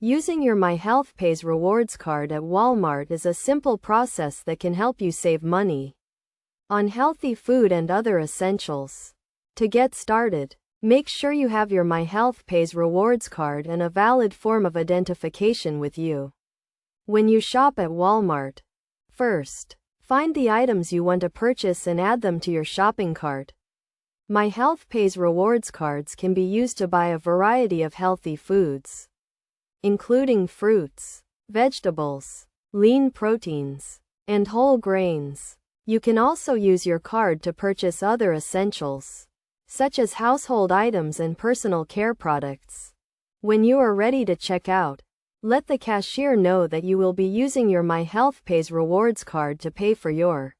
Using your My Health Pays rewards card at Walmart is a simple process that can help you save money on healthy food and other essentials. To get started, make sure you have your My Health Pays rewards card and a valid form of identification with you. When you shop at Walmart, first, find the items you want to purchase and add them to your shopping cart. My Health Pays rewards cards can be used to buy a variety of healthy foods, including fruits, vegetables, lean proteins, and whole grains. You can also use your card to purchase other essentials, such as household items and personal care products. When you are ready to check out, let the cashier know that you will be using your My Health Pays rewards card to pay for your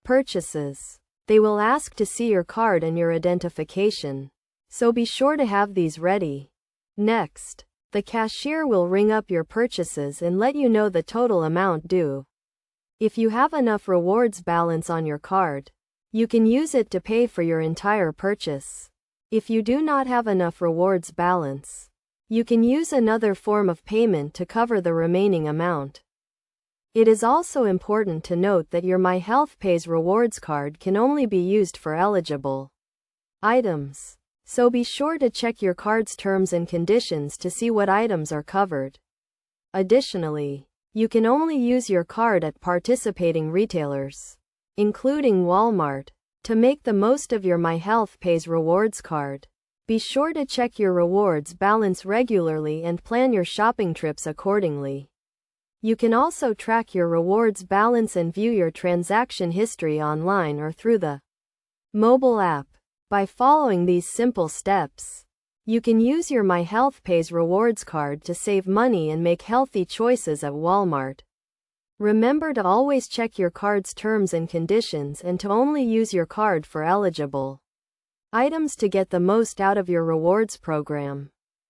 purchases. They will ask to see your card and your identification, so be sure to have these ready. Next, the cashier will ring up your purchases and let you know the total amount due. If you have enough rewards balance on your card, you can use it to pay for your entire purchase. If you do not have enough rewards balance, you can use another form of payment to cover the remaining amount. It is also important to note that your My Health Pays rewards card can only be used for eligible items, so be sure to check your card's terms and conditions to see what items are covered. Additionally, you can only use your card at participating retailers, including Walmart, to make the most of your My Health Pays rewards card. Be sure to check your rewards balance regularly and plan your shopping trips accordingly. You can also track your rewards balance and view your transaction history online or through the mobile app. By following these simple steps, you can use your My Health Pays rewards card to save money and make healthy choices at Walmart. Remember to always check your card's terms and conditions and to only use your card for eligible items to get the most out of your rewards program.